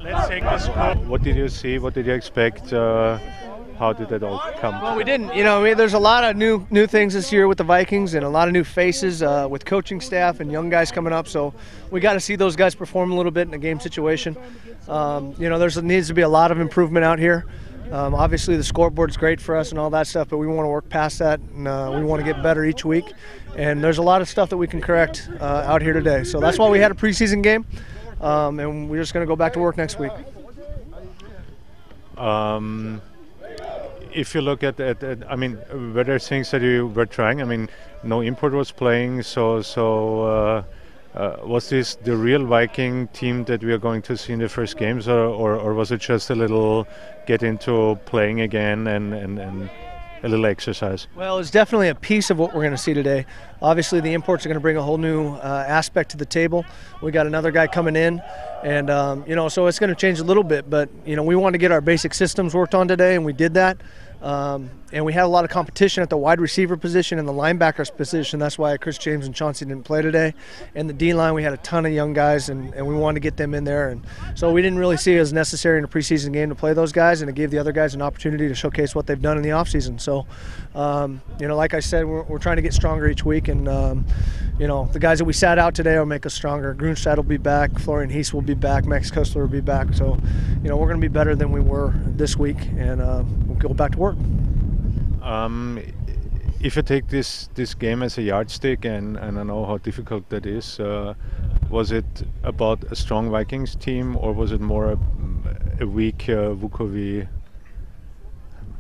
Let's take the score. What did you see? What did you expect? How did that all come? Well, we didn't. You know, there's a lot of new things this year with the Vikings and a lot of new faces with coaching staff and young guys coming up. So we got to see those guys perform a little bit in a game situation. You know, there needs to be a lot of improvement out here. Obviously, the scoreboard's great for us and all that stuff, but we want to work past that, and we want to get better each week. And there's a lot of stuff that we can correct out here today. So that's why we had a preseason game, and we're just going to go back to work next week. If you look at I mean, were there things that you were trying? I mean, no import was playing, so was this the real Viking team that we are going to see in the first games, or was it just a little get into playing again and a little exercise? Well, it's definitely a piece of what we're going to see today. Obviously, the imports are going to bring a whole new aspect to the table. We got another guy coming in, and you know, so it's going to change a little bit. But you know, we want to get our basic systems worked on today, and we did that. And we had a lot of competition at the wide receiver position and the linebackers position. That's why Chris James and Chauncey didn't play today. And the D-line, we had a ton of young guys, and we wanted to get them in there. And so we didn't really see it as necessary in a preseason game to play those guys, and it gave the other guys an opportunity to showcase what they've done in the offseason. So, you know, like I said, we're trying to get stronger each week. And, you know, the guys that we sat out today will make us stronger. Grunstad will be back. Florian Heese will be back. Max Kessler will be back. So, you know, we're going to be better than we were this week, and we'll go back to work. If you take this game as a yardstick, and I know how difficult that is, was it about a strong Vikings team, or was it more a weak Vukovi?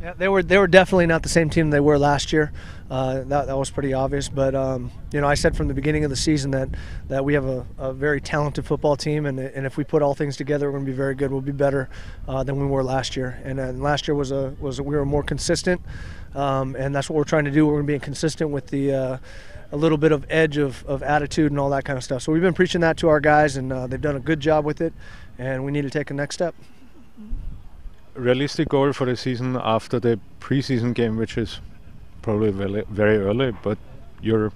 Yeah, they were definitely not the same team they were last year. That was pretty obvious. But you know, I said from the beginning of the season that we have a very talented football team, and if we put all things together, we're going to be very good. We'll be better than we were last year. And last year we were more consistent, and that's what we're trying to do. We're going to be consistent with a little bit of edge of attitude and all that kind of stuff. So we've been preaching that to our guys, and they've done a good job with it. And we need to take a next step. Realistic goal for the season after the preseason game, which is probably very early, but your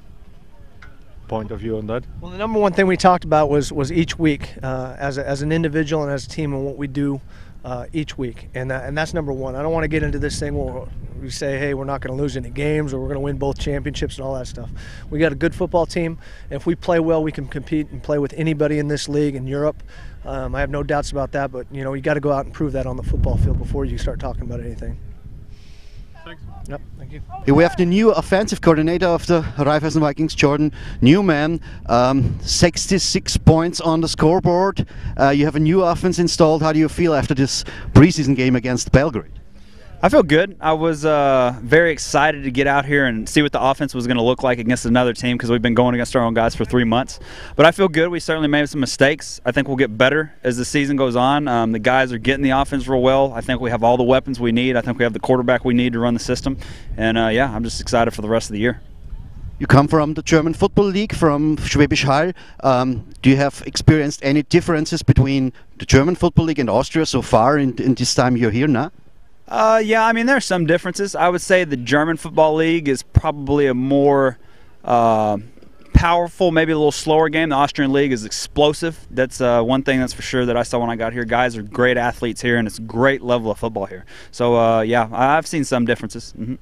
point of view on that? Well, the number one thing we talked about was each week as an individual and as a team, and what we do each week, and that's number one. I don't want to get into this thing where we say, hey, we're not going to lose any games, or we're going to win both championships and all that stuff. We got a good football team. If we play well, we can compete and play with anybody in this league in Europe. I have no doubts about that, but you know, you got to go out and prove that on the football field before you start talking about anything. Thanks. Yep, thank you. We have the new offensive coordinator of the Raiffeisen Vikings, Jordan Neuman. 66 points on the scoreboard. You have a new offense installed. How do you feel after this preseason game against Belgrade? I feel good. I was very excited to get out here and see what the offense was going to look like against another team, because we've been going against our own guys for 3 months. But I feel good. We certainly made some mistakes. I think we'll get better as the season goes on. The guys are getting the offense real well. I think we have all the weapons we need. I think we have the quarterback we need to run the system. And, yeah, I'm just excited for the rest of the year. You come from the German Football League, from Schwäbisch Hall. Do you have experienced any differences between the German Football League and Austria so far in this time you're here now? Yeah, I mean, there are some differences. I would say the German Football League is probably a more powerful, maybe a little slower game. The Austrian League is explosive. That's one thing that's for sure that I saw when I got here. Guys are great athletes here, and it's a great level of football here. So, yeah, I've seen some differences. Mm-hmm.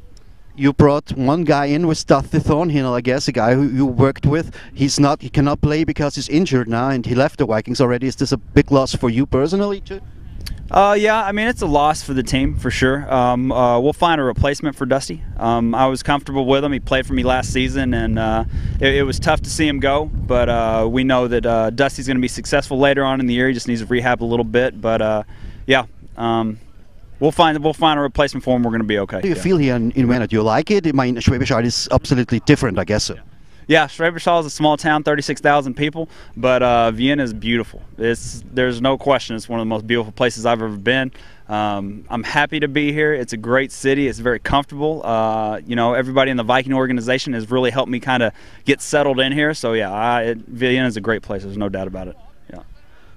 You brought one guy in with Dusty Thornhill, I guess, a guy who you worked with. He cannot play because he's injured now, and he left the Vikings already. Is this a big loss for you personally, too? Yeah, I mean, it's a loss for the team, for sure. We'll find a replacement for Dusty. I was comfortable with him. He played for me last season, and it was tough to see him go. But we know that Dusty's going to be successful later on in the year. He just needs to rehab a little bit. But, yeah, we'll find a replacement for him. We're going to be okay. How do you feel here in Vienna? Do you like it? I mean, Schwäbisch Hall is absolutely different, I guess. Yeah, Schwäbisch Hall is a small town, 36,000 people, but Vienna is beautiful. There's no question it's one of the most beautiful places I've ever been. I'm happy to be here. It's a great city. It's very comfortable. You know, everybody in the Viking organization has really helped me kind of get settled in here. So yeah, Vienna is a great place. There's no doubt about it. Yeah.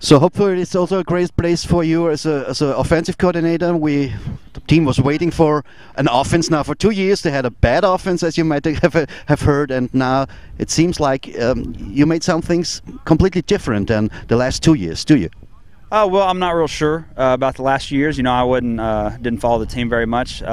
So hopefully it's also a great place for you as a offensive coordinator. The team was waiting for an offense now for 2 years. They had a bad offense, as you might have heard, and now it seems like you made some things completely different than the last 2 years. Do you? Well, I'm not real sure about the last few years. You know, I didn't follow the team very much.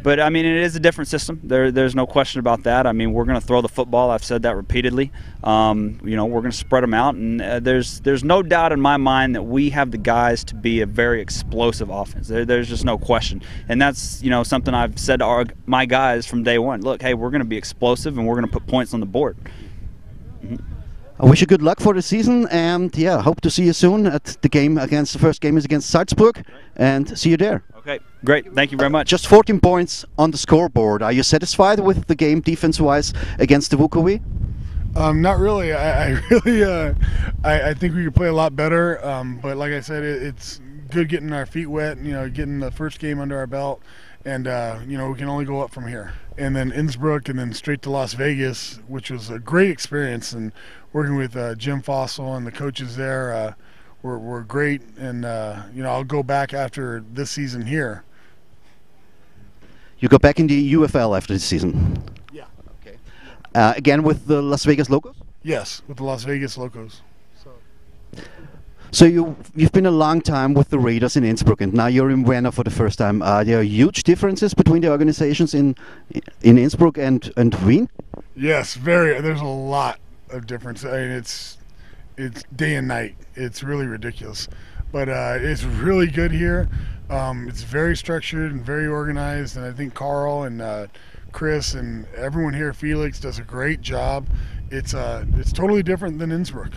But, I mean, it is a different system. There's no question about that. I mean, we're going to throw the football. I've said that repeatedly. You know, we're going to spread them out. And there's no doubt in my mind that we have the guys to be a very explosive offense. There's just no question. And that's, you know, something I've said to my guys from day one. Look, hey, we're going to be explosive and we're going to put points on the board. I wish you good luck for the season, and yeah, hope to see you soon at the first game is against Salzburg, and see you there. Okay, great. Thank you very much. Just 14 points on the scoreboard. Are you satisfied with the game defense-wise against the Vukovi? Not really. I really, I think we could play a lot better. But like I said, it's good getting our feet wet. You know, getting the first game under our belt, and you know, we can only go up from here. And then Innsbruck, and then straight to Las Vegas, which was a great experience. And working with Jim Fossil and the coaches there were great. And you know, I'll go back after this season here. You go back in the UFL after this season? Yeah. Okay. Again with the Las Vegas Locos? Yes, with the Las Vegas Locos. So you've been a long time with the Raiders in Innsbruck, and now you're in Vienna for the first time. Are there huge differences between the organizations in Innsbruck and Wien? Yes, very. There's a lot of difference. I mean, it's day and night. It's really ridiculous, but it's really good here. It's very structured and very organized, and I think Carl and Chris and everyone here, Felix, does a great job. It's totally different than Innsbruck.